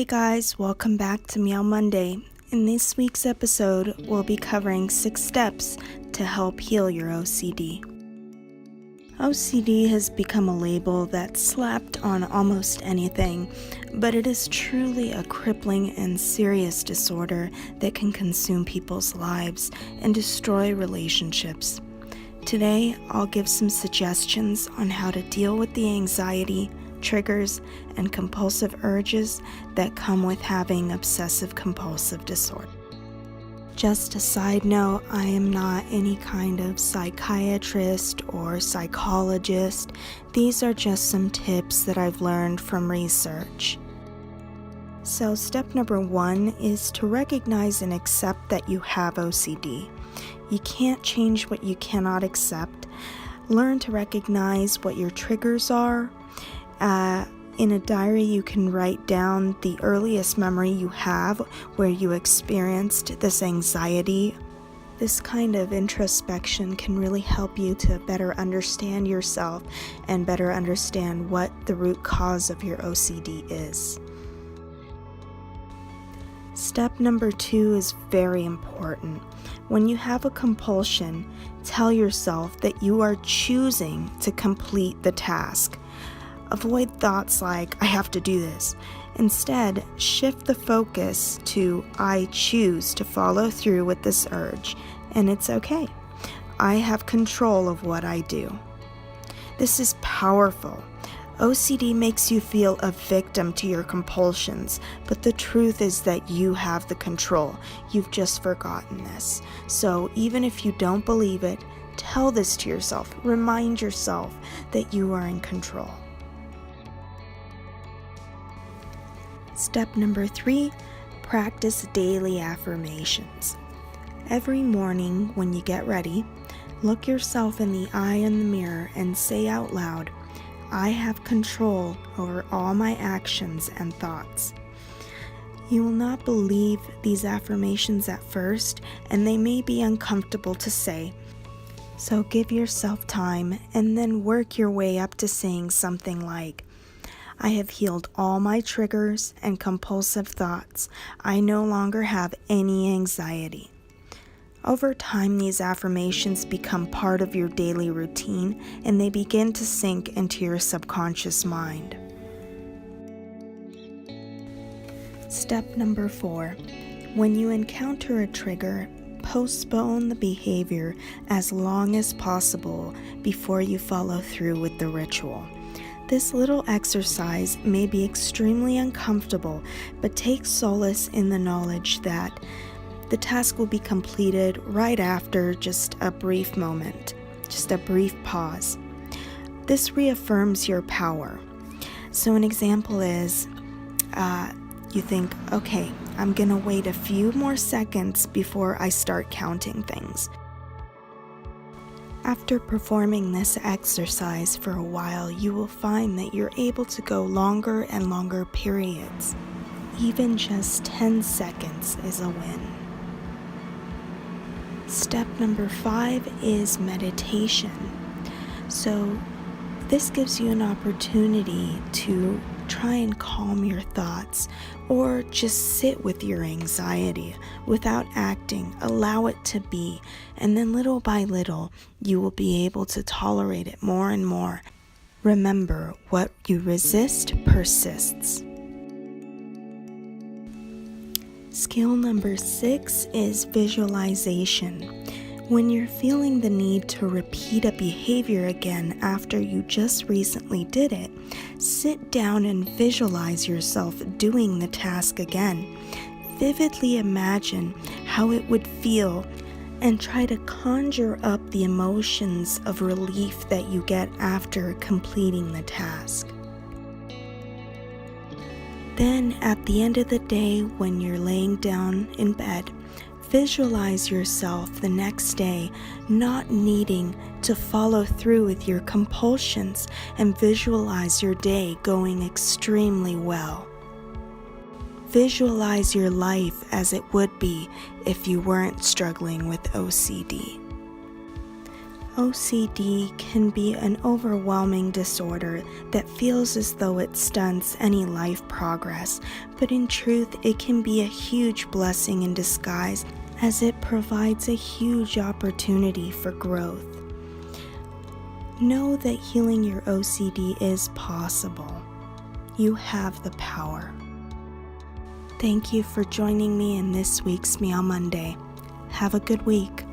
guys, welcome back to Meow Monday. In this week's episode, we'll be covering 6 steps to help heal your OCD. OCD has become a label that's slapped on almost anything, but it is truly a crippling and serious disorder that can consume people's lives and destroy relationships. Today, I'll give some suggestions on how to deal with the anxiety, triggers, and compulsive urges that come with having obsessive-compulsive disorder. Just a side note, I am not any kind of psychiatrist or psychologist. These are just some tips that I've learned from research. So step number 1 is to recognize and accept that you have OCD. You can't change what you cannot accept. Learn to recognize what your triggers are. In a diary, you can write down the earliest memory you have where you experienced this anxiety. This kind of introspection can really help you to better understand yourself and better understand what the root cause of your OCD is. Step number 2 is very important. When you have a compulsion, tell yourself that you are choosing to complete the task. Avoid thoughts like, I have to do this. Instead, shift the focus to, I choose to follow through with this urge, and it's okay. I have control of what I do. This is powerful. OCD makes you feel a victim to your compulsions, but the truth is that you have the control. You've just forgotten this. So even if you don't believe it, tell this to yourself. Remind yourself that you are in control. Step number 3, practice daily affirmations. Every morning when you get ready, look yourself in the eye in the mirror and say out loud, I have control over all my actions and thoughts. You will not believe these affirmations at first, and they may be uncomfortable to say. So give yourself time and then work your way up to saying something like, I have healed all my triggers and compulsive thoughts. I no longer have any anxiety. Over time, these affirmations become part of your daily routine and they begin to sink into your subconscious mind. Step number 4. When you encounter a trigger, postpone the behavior as long as possible before you follow through with the ritual. This little exercise may be extremely uncomfortable, but take solace in the knowledge that the task will be completed right after just a brief moment, just a brief pause. This reaffirms your power. So an example is, you think, okay, I'm gonna wait a few more seconds before I start counting things. After performing this exercise for a while, you will find that you're able to go longer and longer periods. Even just 10 seconds is a win. Step number 5 is meditation. So this gives you an opportunity to try and calm your thoughts or just sit with your anxiety without acting. Allow it to be, and then little by little you will be able to tolerate it more and more. Remember, what you resist persists. Skill number 6 is visualization. When you're feeling the need to repeat a behavior again after you just recently did it, sit down and visualize yourself doing the task again. Vividly imagine how it would feel and try to conjure up the emotions of relief that you get after completing the task. Then, at the end of the day, when you're laying down in bed, visualize yourself the next day not needing to follow through with your compulsions and visualize your day going extremely well. Visualize your life as it would be if you weren't struggling with OCD. OCD can be an overwhelming disorder that feels as though it stunts any life progress, but in truth, it can be a huge blessing in disguise as it provides a huge opportunity for growth. Know that healing your OCD is possible. You have the power. Thank you for joining me in this week's Meow Monday. Have a good week.